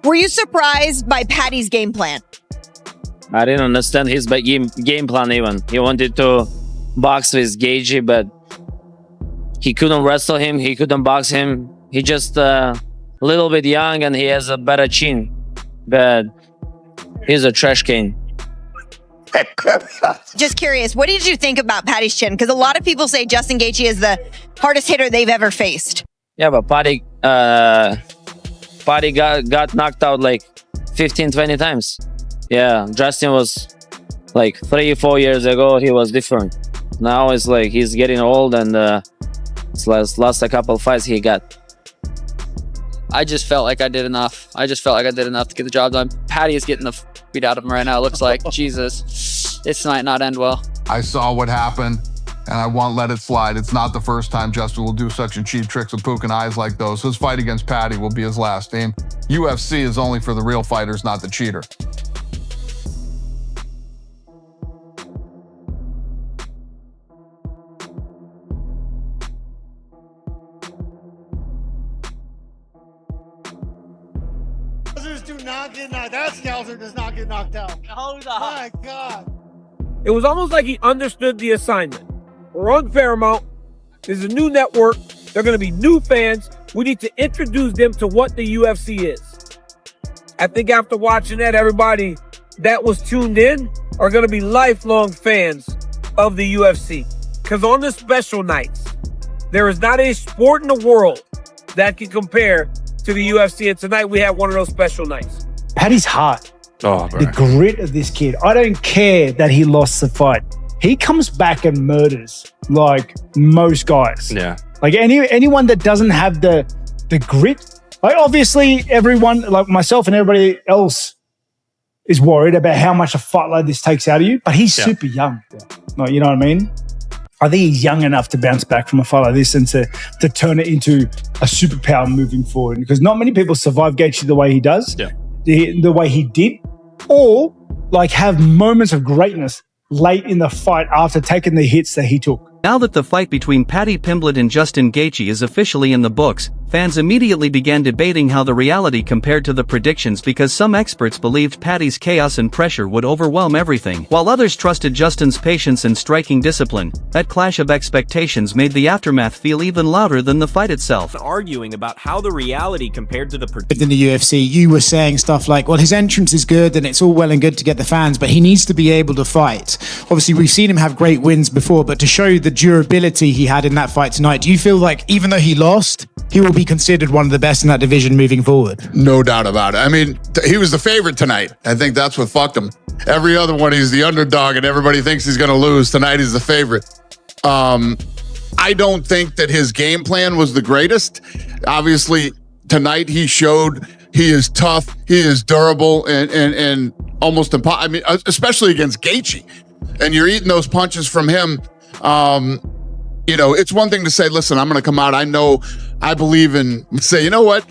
Were you surprised by Paddy's game plan? I didn't understand his game plan even. He wanted to box with Gaethje, but he couldn't wrestle him. He couldn't box him. He just a little bit young and he has a better chin. But he's a trash can. Just curious, what did you think about Paddy's chin? Because a lot of people say Justin Gaethje is the hardest hitter they've ever faced. Yeah, but Paddy got knocked out like 15, 20 times. Yeah, Justin was like 3-4 years ago, he was different. Now it's like he's getting old and last a couple fights he got. I just felt like I did enough. to get the job done. Paddy is getting the beat out of him right now. It looks like, Jesus, this might not end well. I saw what happened, and I won't let it slide. It's not the first time Justin will do such cheap tricks with poking eyes like those. His fight against Paddy will be his last. And UFC is only for the real fighters, not the cheater. Do not get knocked. That Scouser does not get knocked out. Hold on. My God. It was almost like he understood the assignment. We're on Paramount. There's a new network. There are going to be new fans. We need to introduce them to what the UFC is. I think after watching that, everybody that was tuned in are going to be lifelong fans of the UFC. Because on the special nights, there is not a sport in the world that can compare to the UFC, and tonight we have one of those special nights. Paddy's heart. Oh, the grit of this kid. I don't care that he lost the fight. He comes back and murders like most guys. Yeah. Like anyone that doesn't have the grit. Like obviously everyone, like myself and everybody else, is worried about how much a fight like this takes out of you. But he's super young. Like, you know what I mean? I think he's young enough to bounce back from a fight like this and to turn it into a superpower moving forward. Because not many people survive Gaethje the way he does, the way he did, or like have moments of greatness late in the fight after taking the hits that he took. Now that the fight between Paddy Pimblett and Justin Gaethje is officially in the books, fans immediately began debating how the reality compared to the predictions because some experts believed Paddy's chaos and pressure would overwhelm everything, while others trusted Justin's patience and striking discipline. That clash of expectations made the aftermath feel even louder than the fight itself. Arguing about how the reality compared to the predictions. In the UFC, you were saying stuff like, well, his entrance is good and it's all well and good to get the fans, but he needs to be able to fight. Obviously, we've seen him have great wins before, but to show the durability he had in that fight tonight, do you feel like even though he lost, he will be considered one of the best in that division moving forward? No doubt about it. I mean, he was the favorite tonight. I think that's what fucked him. Every other one, he's the underdog and everybody thinks he's going to lose. Tonight, he's the favorite. I don't think that his game plan was the greatest. Obviously, tonight he showed he is tough, he is durable, and almost impossible. I mean, especially against Gaethje. And you're eating those punches from him. You know, it's one thing to say, listen, I'm going to come out. I believe in, say, you know what?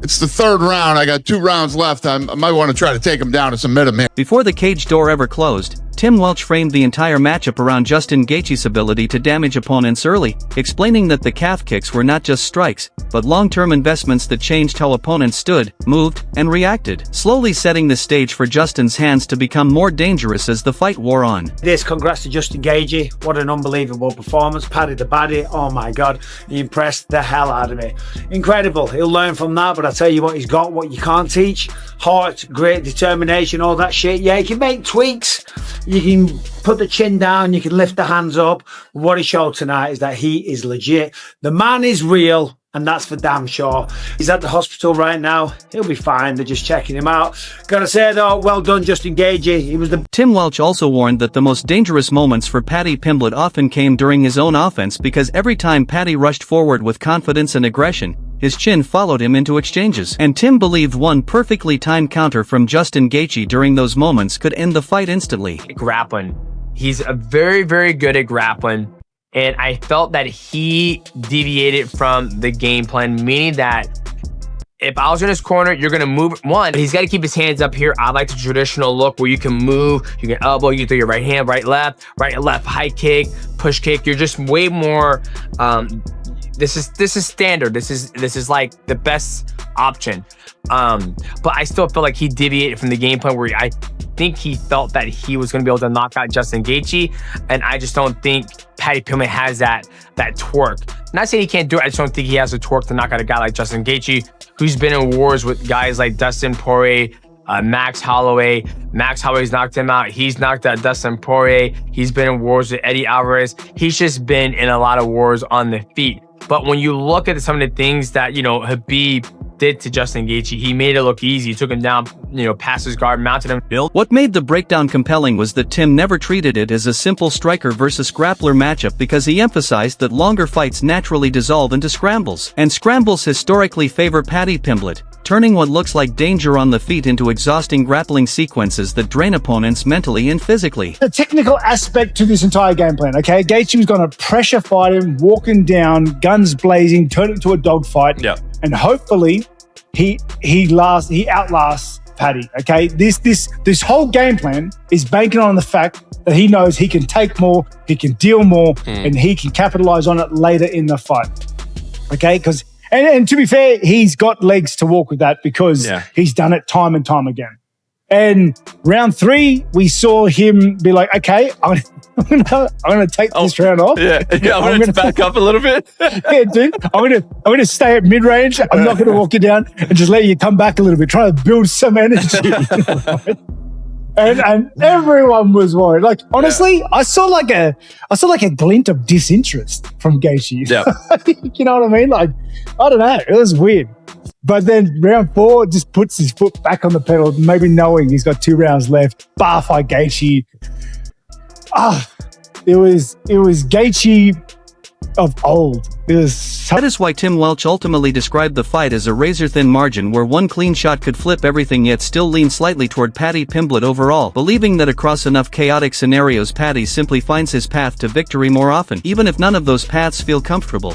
It's the third round. I got 2 rounds left. I might want to try to take him down and submit him here. Before the cage door ever closed, Tim Welch framed the entire matchup around Justin Gaethje's ability to damage opponents early, explaining that the calf kicks were not just strikes, but long-term investments that changed how opponents stood, moved, and reacted, slowly setting the stage for Justin's hands to become more dangerous as the fight wore on. Congrats to Justin Gaethje. What an unbelievable performance. Paddy the Baddy, oh my God, he impressed the hell out of me. Incredible. He'll learn from that, but I tell you what, he's got what you can't teach. Heart, grit, determination, all that shit. Yeah, he can make tweaks. You can put the chin down, you can lift the hands up. What he showed tonight is that he is legit. The man is real, and that's for damn sure. He's at the hospital right now. He'll be fine. They're just checking him out. Gotta say though, well done, Justin Gaethje. He was the... Tim Welch also warned that the most dangerous moments for Paddy Pimblett often came during his own offense because every time Paddy rushed forward with confidence and aggression, his chin followed him into exchanges. And Tim believed one perfectly timed counter from Justin Gaethje during those moments could end the fight instantly. Grappling. He's a very, very good at grappling. And I felt that he deviated from the game plan, meaning that if I was in his corner, you're going to move. One, he's got to keep his hands up here. I like the traditional look where you can move, you can elbow, you can throw your right hand, right, left, high kick, push kick. You're just way more, this is standard. This is like the best option. But I still feel like he deviated from the game plan where I think he felt that he was going to be able to knock out Justin Gaethje, and I just don't think Paddy Pimblett has that torque. Not saying he can't do it, I just don't think he has the torque to knock out a guy like Justin Gaethje, who's been in wars with guys like Dustin Poirier, Max Holloway. Max Holloway's knocked him out. He's knocked out Dustin Poirier. He's been in wars with Eddie Alvarez. He's just been in a lot of wars on the feet. But when you look at some of the things that, Habib did to Justin Gaethje, he made it look easy. He took him down, past his guard, mounted him. What made the breakdown compelling was that Tim never treated it as a simple striker versus grappler matchup because he emphasized that longer fights naturally dissolve into scrambles, and scrambles historically favor Paddy Pimblett, turning what looks like danger on the feet into exhausting grappling sequences that drain opponents mentally and physically. The technical aspect to this entire game plan, okay? Gaethje was going to pressure fight him, walking down, guns blazing, turn it into a dogfight. Yeah. And hopefully he outlasts Paddy, okay? This whole game plan is banking on the fact that he knows he can take more, he can deal more, and he can capitalize on it later in the fight. Okay? Because and to be fair, he's got legs to walk with that because he's done it time and time again. And round 3, we saw him be like, okay, I'm gonna take this round off. Yeah, I'm gonna back up a little bit. Yeah, dude, I'm gonna stay at mid range. I'm not gonna walk you down and just let you come back a little bit. Try to build some energy. And everyone was worried. Like, honestly, I saw like a glint of disinterest from Gaethje. Yeah. You know what I mean? Like, I don't know. It was weird. But then round 4 just puts his foot back on the pedal, maybe knowing he's got 2 rounds left. Bar fight Gaethje. It was Gaethje of old. That is why Tim Welch ultimately described the fight as a razor-thin margin where one clean shot could flip everything yet still lean slightly toward Paddy Pimblett overall, believing that across enough chaotic scenarios Paddy simply finds his path to victory more often, even if none of those paths feel comfortable.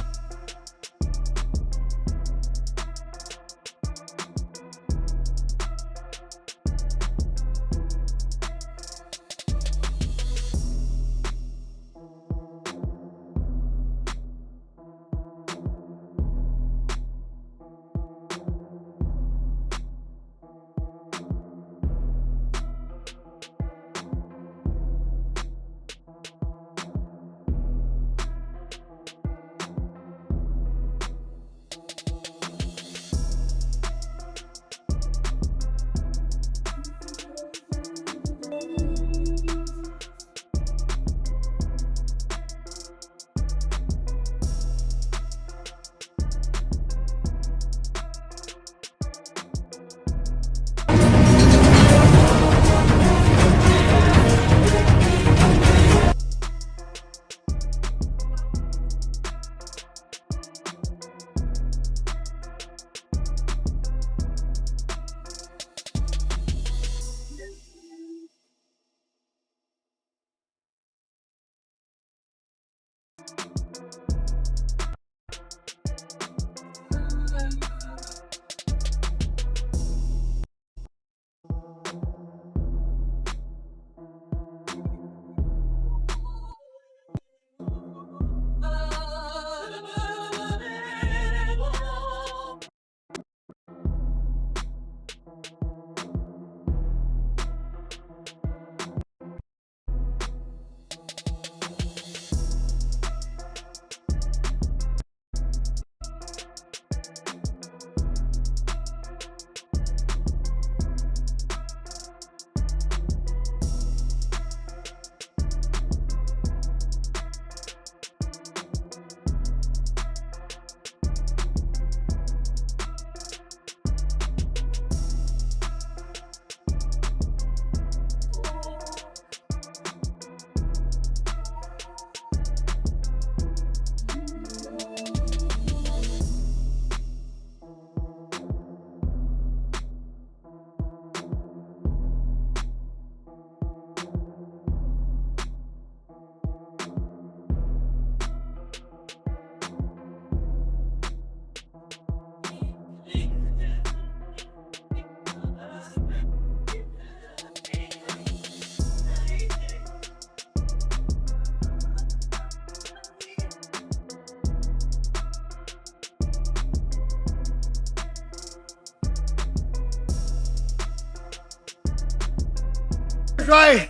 Right.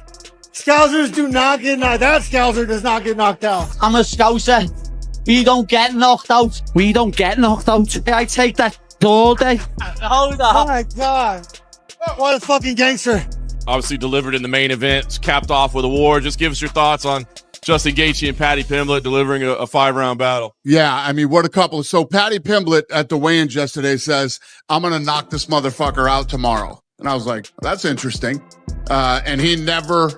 Scousers do not get knocked. That Scouser does not get knocked out. I'm a Scouser. We don't get knocked out. We don't get knocked out. I take that all day. Hold on. Oh my God. What a fucking gangster. Obviously delivered in the main event, capped off with a war. Just give us your thoughts on Justin Gaethje and Paddy Pimblett delivering a 5-round battle. Yeah, I mean, what a couple. So Paddy Pimblett at the weigh-ins yesterday says, I'm going to knock this motherfucker out tomorrow. And I was like, that's interesting. And he never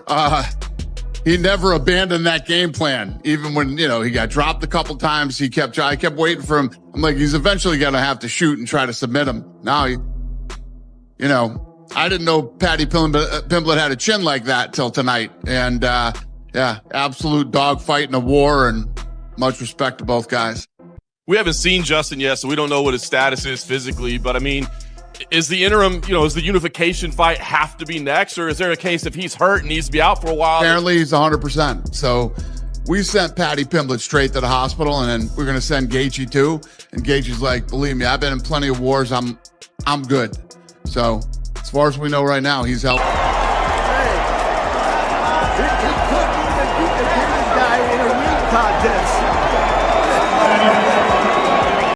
abandoned that game plan. Even when, he got dropped a couple times, I kept waiting for him. I'm like, he's eventually going to have to shoot and try to submit him. Now I didn't know Paddy Pimblett had a chin like that till tonight. And, yeah, absolute dogfight and a war, and much respect to both guys. We haven't seen Justin yet, so we don't know what his status is physically. But I mean, is the interim, is the unification fight have to be next? Or is there a case if he's hurt and needs to be out for a while? Apparently he's 100%. So we sent Paddy Pimblett straight to the hospital, and then we're going to send Gaethje too. And Gaethje's like, believe me, I've been in plenty of wars. I'm good. So as far as we know right now, he's healthy. Contest.